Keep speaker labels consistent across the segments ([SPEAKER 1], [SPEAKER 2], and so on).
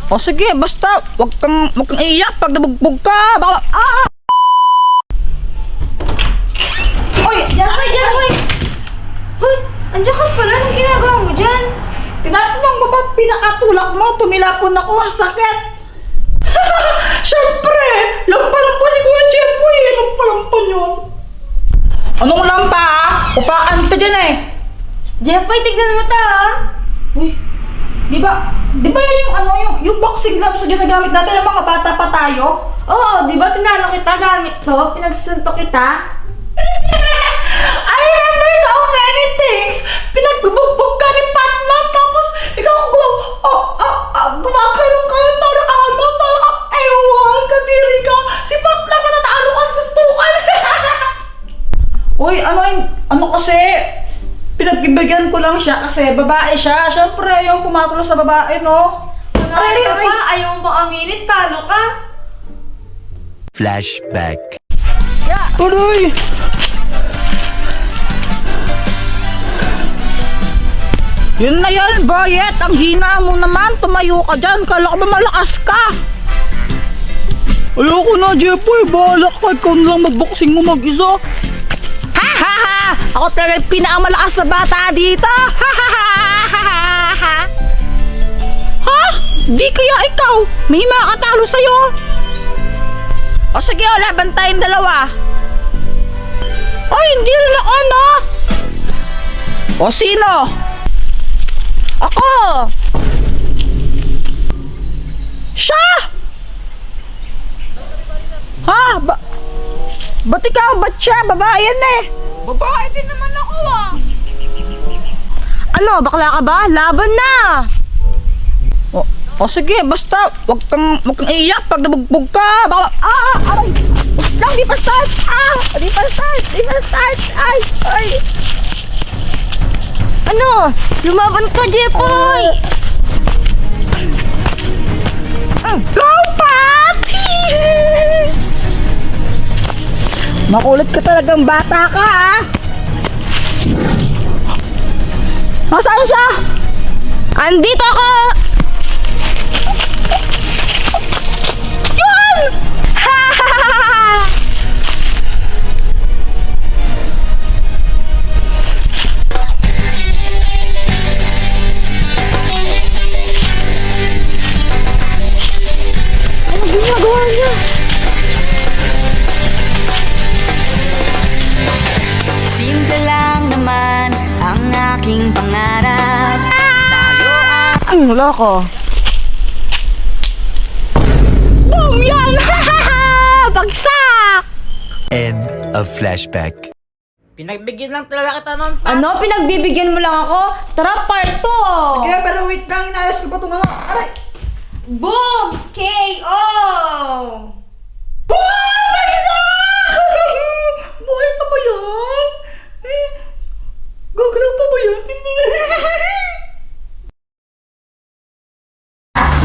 [SPEAKER 1] O sige, basta wag kang iiyak pag nabugbog ka. Baka,
[SPEAKER 2] Uy! Jeffrey! Hoy! Andiyan ka pala. Anong ginagawa mo dyan?
[SPEAKER 1] tinatanong mo ba't pinakatulak mo? Tumilapon ako, ang sakit. Siyempre, lampa-lampa si Kuya Jeffoy. Lampa-lampa yun. Anong lampa Upakan ka dyan eh.
[SPEAKER 2] Jeffrey, tignan mo ta ha?
[SPEAKER 1] Uy, di ba yan yung boxing gloves na ginagamit natin ng mga bata pa tayo?
[SPEAKER 2] Oo, di ba tinalo kita gamit to? Pinagsuntok kita?
[SPEAKER 1] I remember so many things. Pinagbubugbog ka ni Patman, tapos ikaw gumagalong ka parang ewan, kadiri ka. Si Patman matatalo ka sa suntukan. Uy, ano kasi, pinagbibigyan ko lang siya kasi babae siya. Siyempre, yung pumatalo sa babae, no?
[SPEAKER 2] Aray ka pa, ayaw mo aminin, talo ka.
[SPEAKER 3] Flashback.
[SPEAKER 1] Aray! Yun na yan, Bayet! Ang hina mo naman! Tumayo ka dyan! Kala ko ba malakas ka? Ayoko na, Jeffoy! Bahala ka! Ikaw na lang magboxing mo mag-isa! Ha ha ha! Ako talaga yung pinakamalakas na bata dito! Ha ha ha ha ha ha! Ha? Di kaya ikaw? May makatalo sa'yo! O sige, laban tayong dalawa! Ay, hindi rin ako, no? O sino? Ako! Siya! Ha? Ba't ikaw? Ba't siya? Babae yan eh! Babae din naman ako
[SPEAKER 2] Ano, bakla ka ba? Laban na!
[SPEAKER 1] O sige, basta wag kang iiyak pag nabugbog ka! Baka, aray! Lang, di pa start! Di pa start! Ay!
[SPEAKER 2] Ano? Lumaban ka, Jeffoy!
[SPEAKER 1] Go, Papi! Makulit ka talagang bata ka, Nasaan siya?
[SPEAKER 2] Andito ako!
[SPEAKER 1] Yun!
[SPEAKER 2] Ano ginagawa niya?
[SPEAKER 4] Simple lang naman ang aking pangarap.
[SPEAKER 1] Wala ka. Boom! Yan! Bagsak!
[SPEAKER 3] End of flashback.
[SPEAKER 1] Pinagbigyan lang talaga kita nun,
[SPEAKER 2] Ano? Pinagbibigyan mo lang ako? Tara, part 2!
[SPEAKER 1] Sige, pero wait lang. Inayos ko pa itong Aray!
[SPEAKER 2] Boom! KO!
[SPEAKER 1] Boom! Bagsak! Buhay pa ba yan? Gagalaw pa ba yan?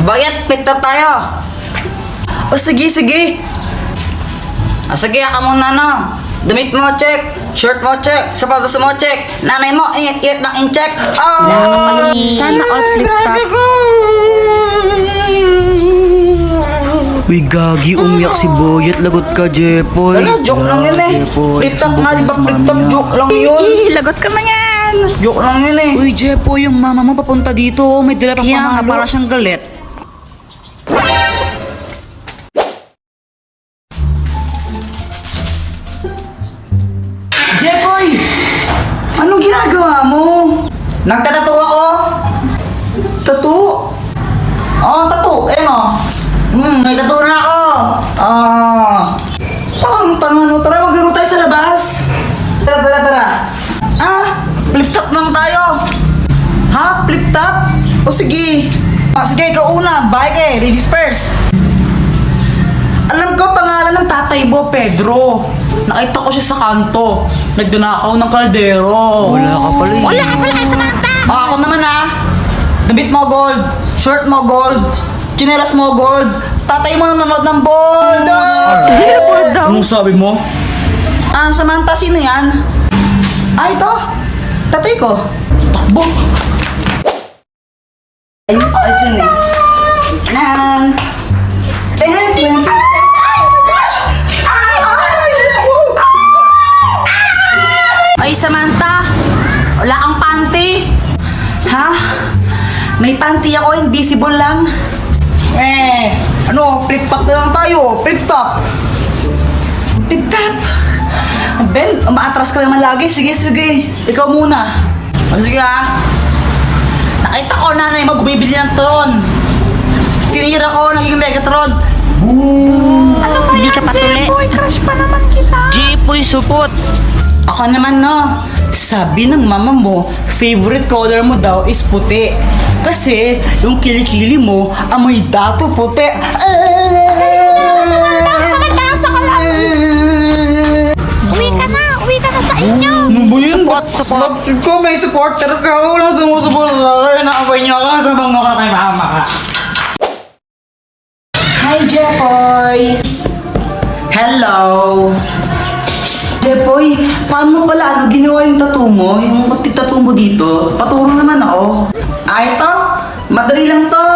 [SPEAKER 1] Bayat, pick up tayo! O sige! Sige, ka muna, no? Damit mo, check! Shirt mo, check! Sapatos mo, check! Nanay mo, ingat ng in-check! Oh!
[SPEAKER 2] Sana all flip top.
[SPEAKER 5] Uy, gagi, umiyak si Boyet. Lagot ka, Jeffoy.
[SPEAKER 1] Ano, joke lang yun eh. Flip top nga, di ba? Flip top, joke lang yun. Lagot ka na yan. Joke lang yun eh.
[SPEAKER 5] Uy, Jeffoy, yung mama mo papunta dito. May dala pa
[SPEAKER 1] Kaya nga,
[SPEAKER 5] pamalo.
[SPEAKER 1] para siyang galit. Jeffoy! Anong ginagawa mo? Nagtatato ako? Tattoo? Oo, tattoo. Ayun o. May tattoo na ako. Parang tanga, tara, maglaro tayo sa labas. Tara. Flip top lang tayo. Ha? Flip top? O sige. Sige, ikaw una. Bike eh. Ladies first. Alam ko pangalan ng tatay mo, Pedro. Nakita ko siya sa kanto. Nagdunakaw ng kaldero.
[SPEAKER 5] Wala ka pala eh.
[SPEAKER 2] Wala ka pala, Samantha!
[SPEAKER 1] Ako naman damit mo gold. Shirt mo gold. Chinelas mo gold. Tatay mo nanonood ng bold.
[SPEAKER 5] Anong sabi mo?
[SPEAKER 1] Samantha, sino yan? Ito. Tatay ko. Takbo. Ayun, ayun.
[SPEAKER 6] available lang. Flip-top na lang tayo. Flip-top. Flip-top. Ben, umaatras ka naman lagi. Sige. Ikaw muna. Sige ha. Nakita ko nanay mo bumibili ng tron. Tinira ko, naging Megatron. Boom!
[SPEAKER 2] Hindi ka patuli. Crush pa naman kita.
[SPEAKER 5] Jepoy, supot.
[SPEAKER 6] Ako naman no, sabi ng mama mo, favorite color mo daw is puti. Kasi yung kilikili mo, amoy dato puti.
[SPEAKER 2] Sakit ka lang sa kalam. Uwi ka na sa inyo.
[SPEAKER 6] Ano ba yun? Support. Ko may supporter ka. Walang sumusuport sa akin. Nakapay niya ka. Sabang mo ka kay mama ka. Hi, Jepoy! Hello! Jepoy, paano mo pala ginawa yung tattoo mo? Yung tattoo mo dito? Paturo naman ako. Ito? Madali lang to.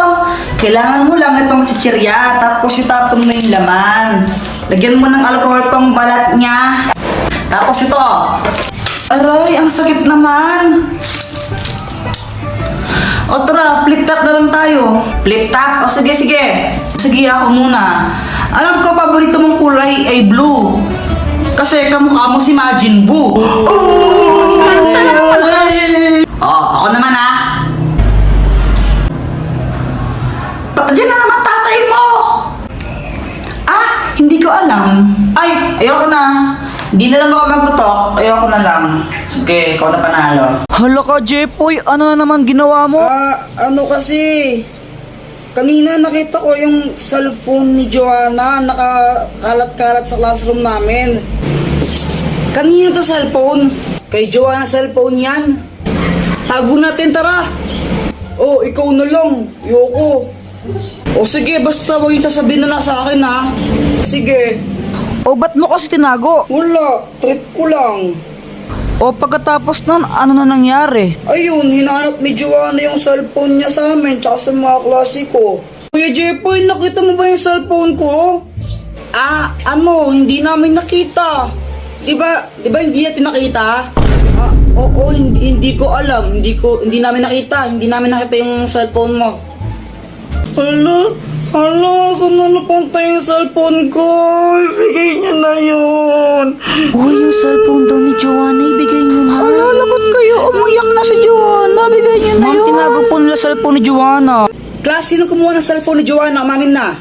[SPEAKER 6] Kailangan mo lang itong chichirya, tapos itapon mo yung laman. Lagyan mo ng alcohol tong balat niya. Tapos ito. Aray, ang sakit naman. O tara, flip-top na lang tayo. Flip-top? O sige. Sige, ako muna. Alam ko, paborito mong kulay ay blue. Kasi kamukha mo si Majin Buu. Ako naman ha. Diyan na naman tatay mo. Hindi ko alam. Ay, ayoko na. Hindi na lang ako magtutok. Ayoko na lang. Sige, ikaw na panalo.
[SPEAKER 5] Hala ka, Jepoy. Ano na naman ginawa mo?
[SPEAKER 6] Kasi kanina nakita ko yung cellphone ni Joanna nakakalat-kalat sa classroom namin. Kanina to cellphone? Kay Joanna cellphone yan. Tago natin, tara. Ikaw na lang. Yoko. Sige, basta huwag yung sasabihin na sa akin ha. Sige.
[SPEAKER 5] Ba't mo kasi tinago?
[SPEAKER 6] Wala, trip ko lang.
[SPEAKER 5] Pagkatapos nun, ano na nangyari?
[SPEAKER 6] Ayun, hinanap ni Joanna yung cellphone niya sa amin tsaka sa mga klase ko. Kuya Jepoy, nakita mo ba yung cellphone ko? Hindi namin nakita. Diba hindi natin nakita? Oo, hindi ko alam. Hindi namin nakita. Hindi namin nakita yung cellphone mo. Saan na napunta yung cellphone ko? Ibigay niyo na yun.
[SPEAKER 5] Yung cellphone daw ni Joanna, ibigay niyo na. Lagot kayo, umiyak na si Joanna, bigay niyo na yun. Tinago po nila cellphone ni Joanna.
[SPEAKER 6] Class, sino kumuha ng cellphone ni Joanna? Umamin na.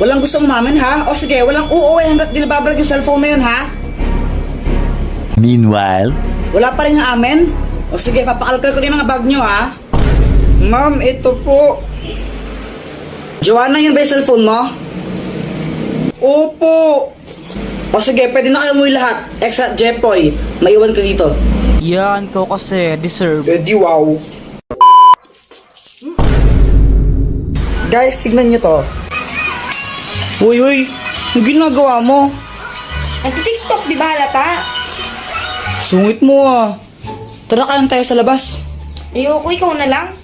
[SPEAKER 6] Walang gustong umamin ha? Sige, walang uuwi hanggat di nababalag yung cellphone na yun ha?
[SPEAKER 3] Meanwhile,
[SPEAKER 6] Wala pa rin nga amin? Sige, papakalkal ko na yung mga bag nyo ha? Ma'am, ito po. Joanna, yun ba yung cellphone mo? Opo. Sige, pwede na kayo umuwi lahat. Except Jepoy, maiwan ka dito.
[SPEAKER 5] Yan, ikaw kasi, deserve.
[SPEAKER 6] Di wow. Guys, tignan nyo to. Uy, yung ginagawa mo?
[SPEAKER 2] Nag-tiktok, di ba halata?
[SPEAKER 6] Sungit mo ah. Tara, kayan tayo sa labas.
[SPEAKER 2] Ayoko, ikaw na lang.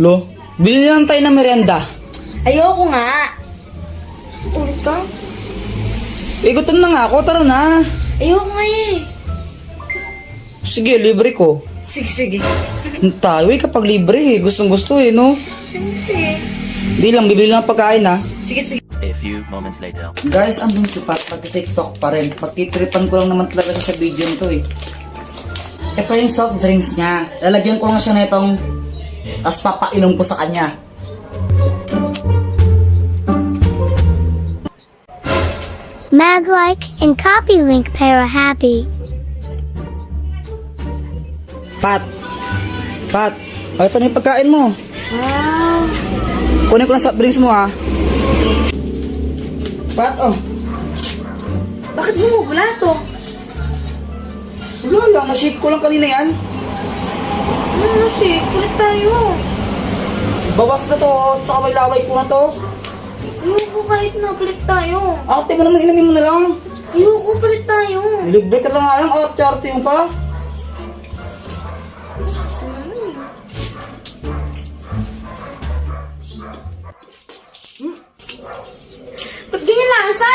[SPEAKER 6] Lo, bili lang tayo ng merienda.
[SPEAKER 2] Ayoko nga. Ulit ka?
[SPEAKER 6] Gutom na nga ako, tara na.
[SPEAKER 2] Ayoko nga eh.
[SPEAKER 6] Sige, libre ko.
[SPEAKER 2] Sige.
[SPEAKER 6] Tayo kapag libre eh. Gustong gusto eh, no?
[SPEAKER 2] Siyempre.
[SPEAKER 6] Di lang, bibili lang ng pagkain ha.
[SPEAKER 2] Sige.
[SPEAKER 3] a few moments later.
[SPEAKER 6] Guys, andun si Pat, pag-tiktok pa rin. Pagtitripan ko lang naman talaga siya sa video nito eh. Ito yung soft drinks niya. Lalagyan ko lang siya na itong tapos papainom ko sa kanya.
[SPEAKER 7] Mag-like and copy link para happy.
[SPEAKER 6] Pat! Ito na yung pagkain mo.
[SPEAKER 2] Wow.
[SPEAKER 6] Kunin ko ng soft drinks mo ha. Pat,
[SPEAKER 2] Bakit bumubula to?
[SPEAKER 6] Wala lang, na-shake ko lang kanina yan.
[SPEAKER 2] Ano siya? Kulit tayo.
[SPEAKER 6] Bawas na to, tsaka may laway ko na to.
[SPEAKER 2] Ayoko kahit na palit tayo.
[SPEAKER 6] Ate mo naman, inamin mo na lang.
[SPEAKER 2] Ayoko palit tayo.
[SPEAKER 6] Libre ka lang nga lang, charte yung pa.
[SPEAKER 2] Ba't ganyan lasa?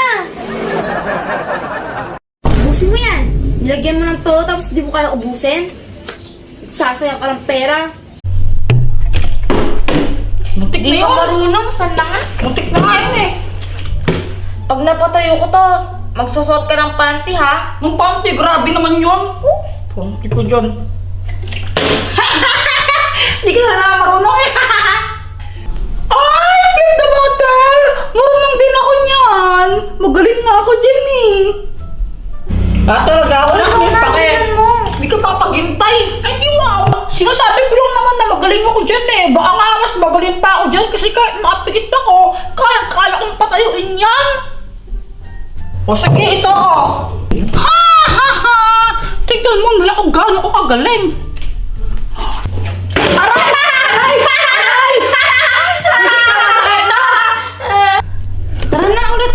[SPEAKER 2] Ubusin mo yan. Nilagyan mo ng to, tapos di mo kaya ubusin. Sasayang ka ng pera.
[SPEAKER 1] Muntik na
[SPEAKER 2] Di ka
[SPEAKER 1] yun.
[SPEAKER 2] marunong, saan na nga?
[SPEAKER 1] Muntik na nga yun eh.
[SPEAKER 2] Pag napatayo ko to, magsusot ka ng panty ha?
[SPEAKER 1] Nung panty, grabe naman yun. Panty ko dyan. Di ka na marunong eh. Ay, flip the bottle! Marunong din ako niyan. Magaling nga ako dyan eh. Talaga, wala
[SPEAKER 2] Ano
[SPEAKER 1] kang
[SPEAKER 2] na,
[SPEAKER 1] pake.
[SPEAKER 2] bilisan mo.
[SPEAKER 1] Hindi ka papaghintay. Ay, di wow. Sinasabi ko lang naman na magaling ako dyan eh. Baka nga mas magaling pa ako dyan kasi kahit nakapikit ako, kaya kong patayuin yan. O sige, ito oh. Ha ha ha! Tignan mo nila kung gaano ko kagaling. Aray! Aray! Aray!
[SPEAKER 2] Tara na, ulit.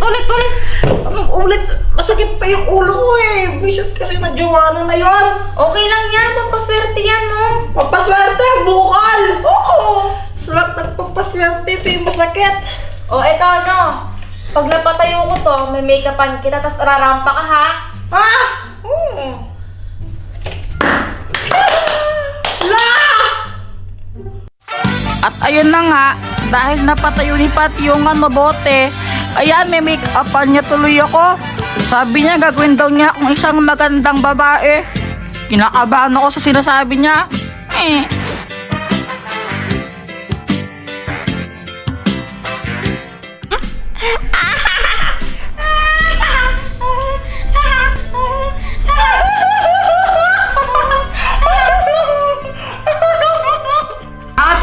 [SPEAKER 1] Anong ulit? Masakit pa yung ulo ko eh. Bisit kasi na Joanna na yon.
[SPEAKER 2] Okay lang yan, pampaswerte yan, no?
[SPEAKER 1] Papaswerte, bukal! Oo! Sarap nagpapaswerte, ito yung masakit.
[SPEAKER 2] O, eto, no? Pag napatayo ko to, may make-upan kita, tas rarampa ka, ha?
[SPEAKER 1] Ha? La! At ayun na nga, dahil napatayo ni Pati yung bote, ayan, may make-upan niya tuloy ako. Sabi niya, gagawin daw niya akong isang magandang babae. Kinakabahan ako sa sinasabi niya.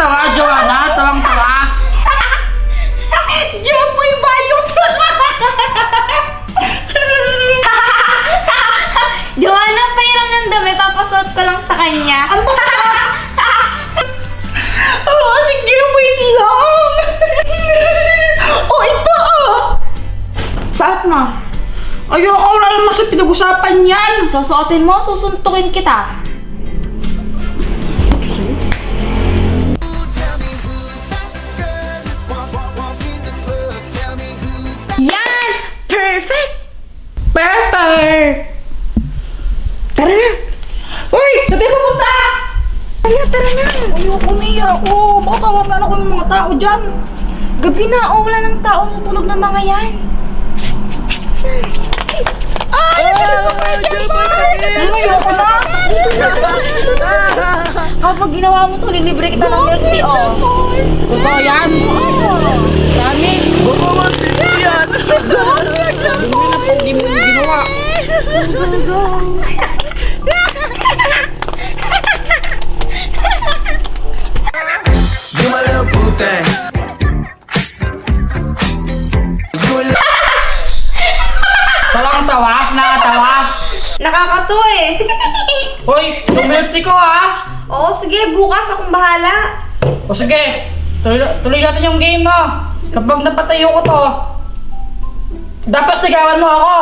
[SPEAKER 1] Tawa, Joanna, tawang-tawa. Jepoy bayot!
[SPEAKER 2] Joanna, pairam ng dami, papasuot ko lang sa kanya.
[SPEAKER 1] Ano ba? Oo, sige, pwede lang. Oh, ito oh. Saat mo? Ayoko, wala naman sa pinag-usapan yan.
[SPEAKER 2] Susuotin mo, susuntukin kita. Yan! Perfect!
[SPEAKER 1] Perfect!
[SPEAKER 2] Tara na!
[SPEAKER 1] Uy, saan tayo pupunta?
[SPEAKER 2] Tara na!
[SPEAKER 1] Ayoko niya ako. Baka tawanan ako ng mga tao dyan.
[SPEAKER 2] Gabi na, oh, wala ng tao tutulog ng mga yan.
[SPEAKER 1] Ay, ayoko na.
[SPEAKER 2] Kapag ginawa mo to, lilibre kita ng milk tea, oh.
[SPEAKER 1] Totoo yan. Dami. Yan. Hindi mo ginawa.
[SPEAKER 3] You my little boo thing. You a little
[SPEAKER 1] Tawang tawa? Nakatawa?
[SPEAKER 2] Nakakatuwa eh.
[SPEAKER 1] Hoy, tumilti ko ha.
[SPEAKER 2] Oo, sige, bukas akong bahala.
[SPEAKER 1] O sige, tuloy natin yung game no. Kapag napatayo ko to, dapat ligawan mo ako.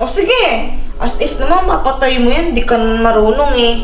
[SPEAKER 2] O sige, as if naman mapatay mo yan, di ka marunong eh.